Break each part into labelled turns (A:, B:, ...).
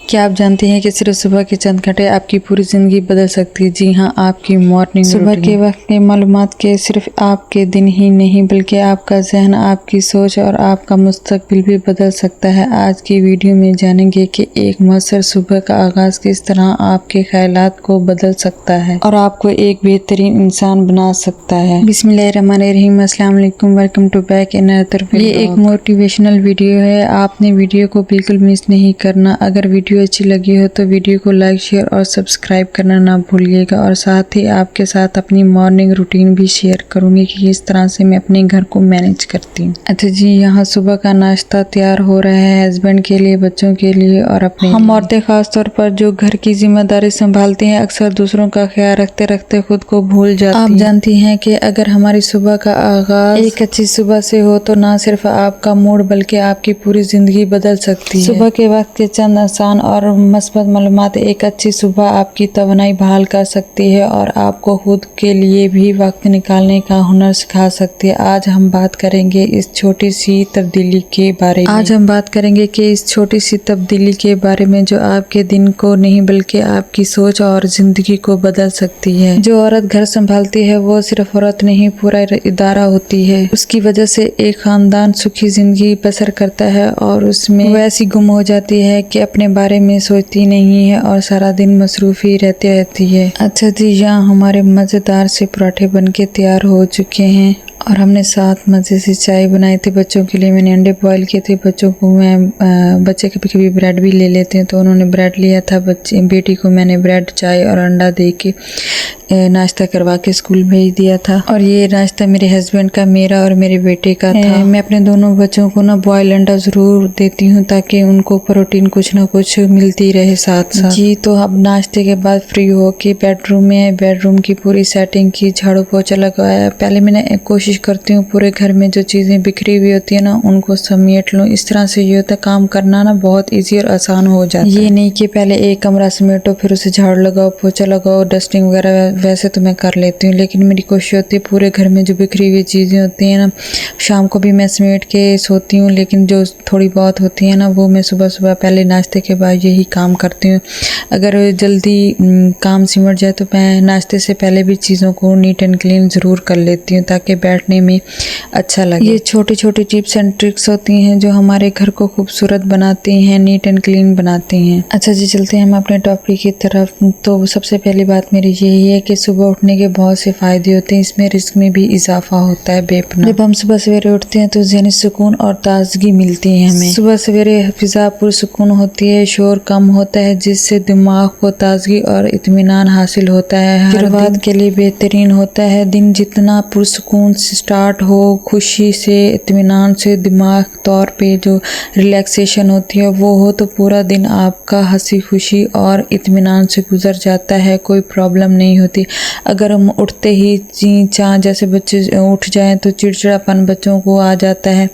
A: क्या आप जानते हैं कि सिर्फ सुबह के चंद घंटे आपकी पूरी ज़िंदगी बदल सकती है। जी हाँ, आपकी मॉर्निंग सुबह के वक्त के मालूमात के सिर्फ आपके दिन ही नहीं बल्कि आपका जहन, आपकी सोच और आपका मुस्तकबिल भी बदल सकता है। आज की वीडियो में जानेंगे कि एक मुयस्सर सुबह का आगाज़ किस तरह आपके ख्यालात को बदल सकता है और आपको एक बेहतरीन इंसान बना सकता है। बिस्मिल्लाहिर्रहमानिर्रहीम, अस्सलाम वालेकुम, welcome to back another video. ये एक मोटिवेशनल वीडियो है, आपने वीडियो को बिल्कुल मिस नहीं करना। अगर वीडियो अच्छी लगी हो तो वीडियो को लाइक, शेयर और सब्सक्राइब करना ना भूलिएगा। और साथ ही आपके साथ अपनी मॉर्निंग रूटीन भी शेयर करूंगी कि किस तरह से मैं अपने घर को मैनेज करती हूँ। अच्छा जी, यहाँ सुबह का नाश्ता तैयार हो रहा है हस्बैंड के लिए, बच्चों के लिए और अपने। हम औरतें खास तौर पर जो घर की जिम्मेदारी संभालती हैं अक्सर दूसरों का ख्याल रखते रखते खुद को भूल जाती हैं। आप जानती हैं कि अगर हमारी सुबह का आगाज एक अच्छी सुबह से हो तो ना सिर्फ आपका मूड बल्कि आपकी पूरी जिंदगी बदल सकती है। सुबह के वक्त के चंद आसान और मस्बत मालूमात एक अच्छी सुबह आपकी तवानाई बहाल कर सकती है और आपको खुद के लिए भी वक्त निकालने का हुनर सिखा सकती है। आज हम बात करेंगे इस छोटी सी तब्दीली के बारे में। जो आपके दिन को नहीं बल्कि आपकी सोच और जिंदगी को बदल सकती है। जो औरत घर संभालती है वो सिर्फ औरत नहीं, पूरा इदारा होती है। उसकी वजह से एक खानदान सुखी जिंदगी बसर करता है और उसमें वो ऐसी गुम हो जाती है कि अपने बारे में सोचती नहीं है और सारा दिन मसरूफ ही रहती है। अच्छा जी, यहाँ हमारे मज़ेदार से पराठे बनके तैयार हो चुके हैं और हमने साथ मज़े से चाय बनाई थी। बच्चों के लिए मैंने अंडे बॉईल किए थे। बच्चों को बच्चे कभी कभी ब्रेड भी ले लेते हैं तो उन्होंने ब्रेड लिया था। बेटी को मैंने ब्रेड, चाय और अंडा दे के नाश्ता करवा के स्कूल भेज दिया था। और ये नाश्ता मेरे हस्बैंड का, मेरा और मेरे बेटे का था। मैं अपने दोनों बच्चों को ना बॉयल अंडा ज़रूर देती हूँ ताकि उनको प्रोटीन कुछ ना कुछ मिलती रहे साथ साथ। जी, तो अब नाश्ते के बाद फ्री हो के बेडरूम की पूरी सेटिंग की, झाड़ू पोछा लगाया। पहले मैंने कोशिश करती हूँ पूरे घर में जो चीज़ें बिखरी हुई होती है ना उनको समेट लूँ। इस तरह से ये होता है काम करना ना बहुत ईजी और आसान हो जाता है। ये नहीं कि पहले एक कमरा समेटो फिर उसे झाड़ू लगाओ, पोछा लगाओ, डस्टिंग वगैरह। वैसे तो मैं कर लेती हूँ लेकिन मेरी कोशिश होती है पूरे घर में जो बिखरी हुई चीज़ें होती हैं ना, शाम को भी मैं समेट के सोती हूँ लेकिन जो थोड़ी बहुत होती है ना वो मैं सुबह सुबह पहले नाश्ते के बाद यही काम करती हूँ। अगर जल्दी काम सिमट जाए तो मैं नाश्ते से पहले भी चीज़ों को नीट एंड क्लीन ज़रूर कर लेती हूँ ताकि बैठने में अच्छा लगे। ये छोटी छोटी टिप्स एंड ट्रिक्स होती हैं जो हमारे घर को खूबसूरत बनाती हैं, नीट एंड क्लीन बनाती हैं। अच्छा जी, चलते हैं हम अपने टॉपिक की तरफ। तो सबसे पहली बात मेरी यही है कि सुबह उठने के बहुत से फ़ायदे होते हैं, इसमें रिस्क में भी इजाफा होता है बेपनाह। जब हम सुबह सवेरे उठते हैं तो ज़हनी सुकून और ताजगी मिलती है हमें। सुबह सवेरे फिजा पुरसुकून होती है, शोर कम होता है जिससे दिमाग को ताजगी और इत्मीनान हासिल होता है। हर बात के लिए बेहतरीन होता है। दिन जितना पुरसुकून से स्टार्ट हो, खुशी से, इत्मीनान से, दिमाग तौर पे जो रिलैक्सेशन होती है वो हो तो पूरा दिन आपका हंसी खुशी और इत्मीनान से गुजर जाता है, कोई प्रॉब्लम नहीं होती। अगर हम उठते ही ची चाँ जैसे बच्चे उठ जाएं तो चिड़चिड़ापन बच्चों को आ जाता है।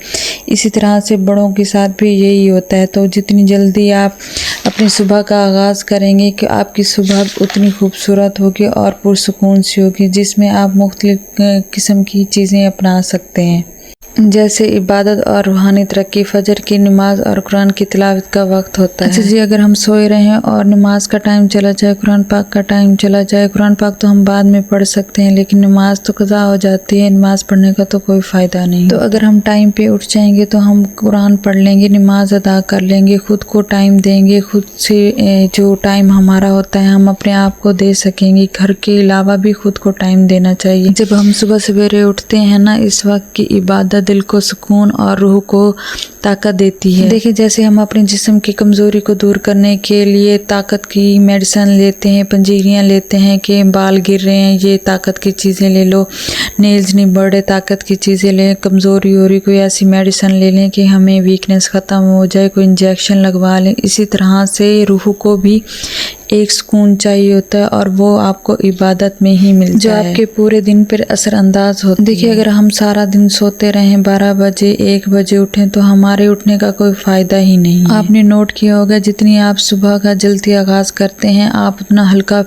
A: इसी तरह से बड़ों के साथ भी यही होता है। तो जितनी जल्दी आप अपनी सुबह का आगाज़ करेंगे कि आपकी सुबह उतनी खूबसूरत होगी और पुरसुकून सी होगी जिसमें आप मुख्तलिफ किस्म की चीज़ें अपना सकते हैं, जैसे इबादत और रूहानी तरक्की, फजर की नमाज और कुरान की तिलावत का वक्त होता है। अच्छा जी, अगर हम सोए रहें और नमाज का टाइम चला जाए, कुरान पाक का टाइम चला जाए, कुरान पाक तो हम बाद में पढ़ सकते हैं लेकिन नमाज तो कज़ा हो जाती है, नमाज पढ़ने का तो कोई फ़ायदा नहीं। तो अगर हम टाइम पे उठ जाएंगे तो हम कुरान पढ़ लेंगे, नमाज अदा कर लेंगे, खुद को टाइम देंगे, खुद से जो टाइम हमारा होता है हम अपने आप को दे सकेंगे। घर के अलावा भी खुद को टाइम देना चाहिए। जब हम सुबह सवेरे उठते हैं ना, इस वक्त की इबादत दिल को सुकून और रूह को ताकत देती है। देखिए, जैसे हम अपने जिस्म की कमज़ोरी को दूर करने के लिए ताकत की मेडिसिन लेते हैं, पंजीरियाँ लेते हैं कि बाल गिर रहे हैं, ये ताकत की चीज़ें ले लो, नेल्स नहीं बढ़ रहे, ताकत की चीज़ें लें, कमज़ोरी हो रही कोई ऐसी मेडिसिन ले लें कि हमें वीकनेस ख़त्म हो जाए, कोई इंजेक्शन लगवा लें। इसी तरह से रूह को भी एक सुकून चाहिए होता है और वो आपको इबादत में ही मिलता है, जो आपके पूरे दिन पर असरअंदाज होता है। देखिए, अगर हम सारा दिन सोते रहें, 12 बजे 1 बजे उठें तो हमारे उठने का कोई फायदा ही नहीं है। आपने नोट किया होगा, जितनी आप सुबह का जल्दी आगाज करते हैं आप उतना हल्का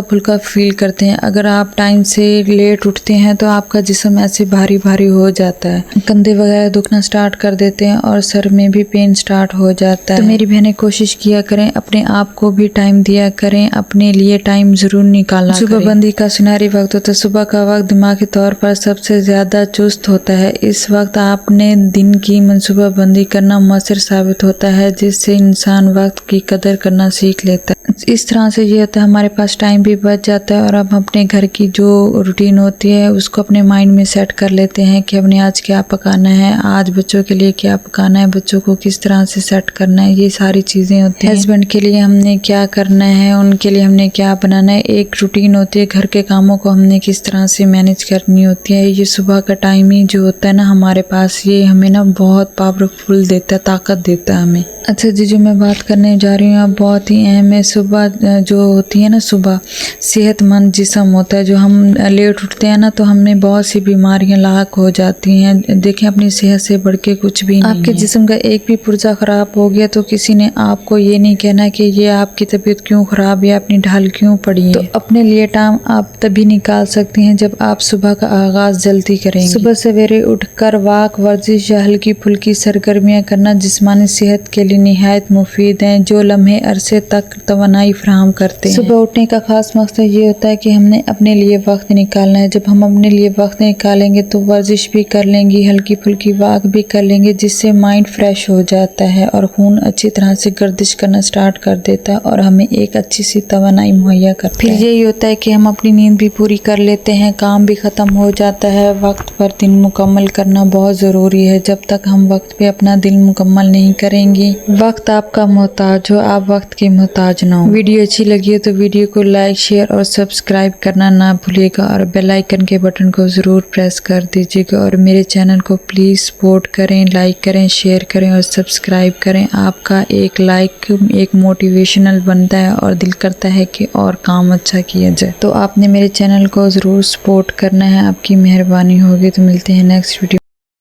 A: फुल्का फील करते हैं। अगर आप टाइम से लेट उठते हैं तो आपका जिस्म ऐसे भारी भारी हो जाता है, कंधे वगैरह दुखना स्टार्ट कर देते हैं और सर में भी पेन स्टार्ट हो जाता है। तो मेरी बहनें कोशिश किया करें, अपने आप को भी टाइम दिया करें, अपने लिए टाइम जरूर निकाला। सुबह बंदी का सुनहरी वक्त होता है। सुबह का वक्त दिमागी तौर पर सबसे ज्यादा चुस्त होता है। इस वक्त आपने दिन की मनसूबा बंदी करना मुअस्सर साबित होता है, जिससे इंसान वक्त की कदर करना सीख लेता है। इस तरह से ये होता है हमारे पास टाइम भी बच जाता है और हम अपने घर की जो रूटीन होती है उसको अपने माइंड में सेट कर लेते हैं कि हमने आज क्या पकाना है, आज बच्चों के लिए क्या पकाना है, बच्चों को किस तरह से सेट करना है, ये सारी चीजें होती हैं। हस्बैंड के लिए हमने क्या करना है, उनके लिए हमने क्या बनाना है, एक रूटीन होती है। घर के कामों को हमने किस तरह से मैनेज करनी होती है। ये सुबह का टाइम ही जो होता है ना हमारे पास, ये हमें ना बहुत पावरफुल देता है, ताकत देता है हमें। अच्छा जी, जो मैं बात करने जा रही हूँ अब बहुत ही अहम है। सुबह जो होती है ना, सुबह सेहतमंद जिस्म होता है। जो हम लेट उठते हैं ना तो हमें बहुत सी बीमारियां लाक हो जाती हैं। देखें, अपनी सेहत से बढ़ के कुछ भी नहीं। आपके जिस्म का एक भी पुर्जा खराब हो गया तो किसी ने आपको ये नहीं कहना कि ये आपकी तबीयत क्यों खराब है, अपनी ढाल क्यों पड़ी है। तो अपने लिए टाइम आप तभी निकाल सकती हैं जब आप सुबह का आगाज जल्दी करेंगे। सुबह सवेरे उठकर वॉक, वर्जिश या हल्की फुल्की सरगर्मियां करना जिस्मानी सेहत के लिए निहायत मुफीद हैं, जो लम्हे अरसे तक तवानाई फराहम करते हैं। सुबह उठने का खास मकसद ये होता है कि हमने अपने लिए वक्त निकालना है। जब हम अपने लिए वक्त निकालेंगे तो वर्जिश भी कर लेंगे, हल्की फुल्की वॉक भी कर लेंगे, जिससे माइंड फ्रेश हो जाता है और खून अच्छी तरह से गर्दिश करना स्टार्ट कर देता है और हमें एक अच्छी सी तवानाई मुहैया करता है। फिर यही होता है कि हम अपनी नींद भी पूरी कर लेते हैं, काम भी खत्म हो जाता है। वक्त पर दिन मुकम्मल करना बहुत जरूरी है। जब तक हम वक्त पे अपना दिन मुकम्मल नहीं करेंगे, वक्त आपका मोहताज हो, आप वक्त के मोहताज ना हो। वीडियो अच्छी लगी हो तो वीडियो को लाइक, शेयर और सब्सक्राइब करना ना भूलिएगा और बेल आइकन के बटन को ज़रूर प्रेस कर दीजिएगा और मेरे चैनल को प्लीज़ सपोर्ट करें, लाइक करें, शेयर करें और सब्सक्राइब करें। आपका एक लाइक एक मोटिवेशनल बनता है और दिल करता है कि और काम अच्छा किया जाए। तो आपने मेरे चैनल को ज़रूर सपोर्ट करना है, आपकी मेहरबानी होगी। तो मिलते हैं नेक्स्ट वीडियो।